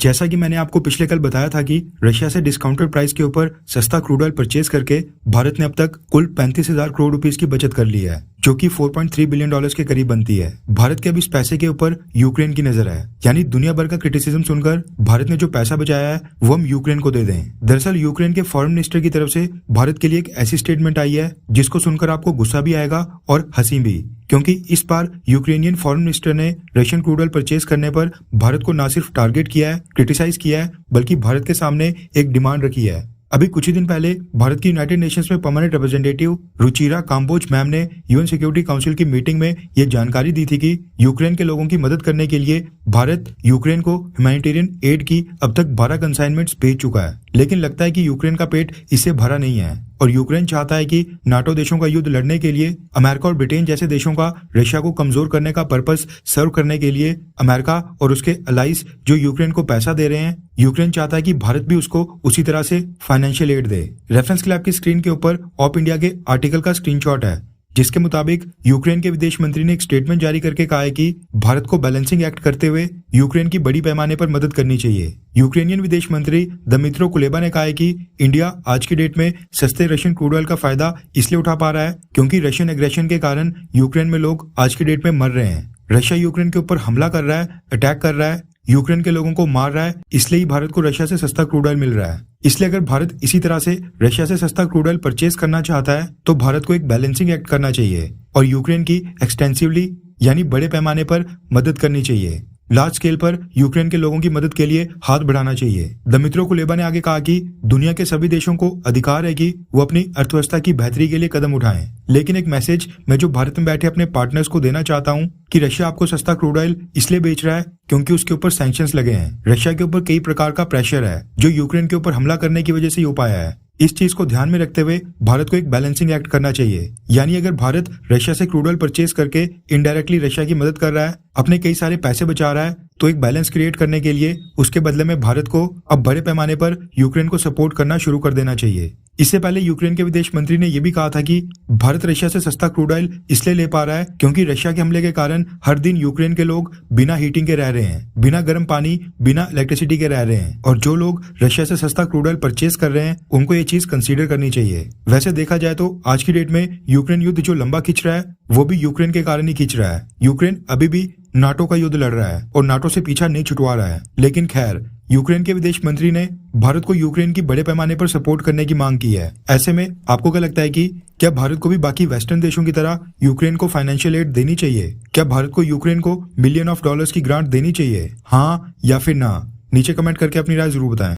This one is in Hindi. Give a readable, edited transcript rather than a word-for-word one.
जैसा कि मैंने आपको पिछले कल बताया था कि रशिया से डिस्काउंटेड प्राइस के ऊपर सस्ता क्रूड ऑयल परचेज करके भारत ने अब तक कुल 35,000 करोड़ रुपीस की बचत कर ली है, जो कि 4.3 बिलियन डॉलर्स के करीब बनती है। भारत के अब इस पैसे के ऊपर यूक्रेन की नजर है, यानी दुनिया भर का क्रिटिसिज्म सुनकर भारत ने जो पैसा बचाया है वो हम यूक्रेन को दे दें। दरअसल यूक्रेन के फॉरेन मिनिस्टर की तरफ से भारत के लिए एक ऐसी स्टेटमेंट आई है जिसको सुनकर आपको गुस्सा भी आएगा और हंसी भी, क्योंकि इस बार यूक्रेनियन फॉरेन मिनिस्टर ने रशियन क्रूड ऑयल परचेज करने पर भारत को न सिर्फ टारगेट किया है, क्रिटिसाइज किया है, बल्कि भारत के सामने एक डिमांड रखी है। अभी कुछ ही दिन पहले भारत की यूनाइटेड नेशंस में permanent representative Ruchira Kamboj ma'am ने यूएन सिक्योरिटी काउंसिल की मीटिंग में ये जानकारी दी थी कि यूक्रेन के लोगों की मदद करने के लिए भारत यूक्रेन को ह्यूमैनिटेरियन एड की अब तक 12 कंसाइनमेंट्स भेज चुका है। लेकिन लगता है कि यूक्रेन का पेट इससे भरा नहीं है और यूक्रेन चाहता है कि नाटो देशों का युद्ध लड़ने के लिए अमेरिका और ब्रिटेन जैसे देशों का रशिया को कमजोर करने का पर्पस सर्व करने के लिए अमेरिका और उसके अलाइज जो यूक्रेन को पैसा दे रहे हैं, यूक्रेन चाहता है कि भारत भी उसको उसी तरह से फाइनेंशियल एड दे। रेफरेंस के लिए आपकी स्क्रीन के ऊपर ऑप इंडिया के आर्टिकल का स्क्रीनशॉट है, जिसके मुताबिक यूक्रेन के विदेश मंत्री ने एक स्टेटमेंट जारी करके कहा है कि भारत को बैलेंसिंग एक्ट करते हुए यूक्रेन की बड़ी पैमाने पर मदद करनी चाहिए। यूक्रेनियन विदेश मंत्री दमित्रो कुलेबा ने कहा है कि इंडिया आज की डेट में सस्ते रशियन क्रूड ऑयल का फायदा इसलिए उठा पा रहा है क्योंकि रशियन एग्रेशन के कारण यूक्रेन में लोग आज की डेट में मर रहे हैं। रशिया यूक्रेन के ऊपर हमला कर रहा है, अटैक कर रहा है, यूक्रेन के लोगों को मार रहा है, इसलिए ही भारत को रशिया से सस्ता क्रूड ऑयल मिल रहा है। इसलिए अगर भारत इसी तरह से रशिया से सस्ता क्रूड ऑयल परचेज करना चाहता है तो भारत को एक बैलेंसिंग एक्ट करना चाहिए और यूक्रेन की एक्सटेंसिवली यानी बड़े पैमाने पर मदद करनी चाहिए। लार्ज स्केल पर यूक्रेन के लोगों की मदद के लिए हाथ बढ़ाना चाहिए। दमित्रो कुलेबा ने आगे कहा कि दुनिया के सभी देशों को अधिकार है कि वो अपनी अर्थव्यवस्था की बेहतरी के लिए कदम उठाएं, लेकिन एक मैसेज मैं जो भारत में बैठे अपने पार्टनर्स को देना चाहता हूं कि रशिया आपको सस्ता क्रूड ऑयल इसलिए बेच रहा है क्योंकि उसके ऊपर सैंक्शंस लगे हैं। रशिया के ऊपर कई प्रकार का प्रेशर है जो यूक्रेन के ऊपर हमला करने की वजह से ही हो पाया है। इस चीज को ध्यान में रखते हुए भारत को एक बैलेंसिंग एक्ट करना चाहिए, यानी अगर भारत रशिया से क्रूड ऑयल परचेज करके इनडायरेक्टली रशिया की मदद कर रहा है, अपने कई सारे पैसे बचा रहा है, तो एक बैलेंस क्रिएट करने के लिए उसके बदले में भारत को अब बड़े पैमाने पर यूक्रेन को सपोर्ट करना शुरू कर देना चाहिए। इससे पहले यूक्रेन के विदेश मंत्री ने यह भी कहा था कि भारत रशिया से सस्ता क्रूड ऑयल इसलिए ले पा रहा है क्योंकि रशिया के हमले के कारण हर दिन यूक्रेन के लोग बिना हीटिंग के रह रहे हैं, बिना गर्म पानी, बिना इलेक्ट्रिसिटी के रह रहे हैं, और जो लोग रशिया से सस्ता क्रूड ऑयल परचेज कर रहे हैं उनको ये चीज कंसीडर करनी चाहिए। वैसे देखा जाए तो आज की डेट में यूक्रेन युद्ध जो लंबा खींच रहा है वो भी यूक्रेन के कारण ही खींच रहा है। यूक्रेन अभी भी नाटो का युद्ध लड़ रहा है और नाटो से पीछा नहीं छुटवा रहा है। लेकिन खैर, यूक्रेन के विदेश मंत्री ने भारत को यूक्रेन की बड़े पैमाने पर सपोर्ट करने की मांग की है। ऐसे में आपको क्या लगता है कि क्या भारत को भी बाकी वेस्टर्न देशों की तरह यूक्रेन को फाइनेंशियल एड देनी चाहिए? क्या भारत को यूक्रेन को $1 मिलियन की ग्रांट देनी चाहिए? हाँ या फिर ना? नीचे कमेंट करके अपनी राय जरूर बताएं।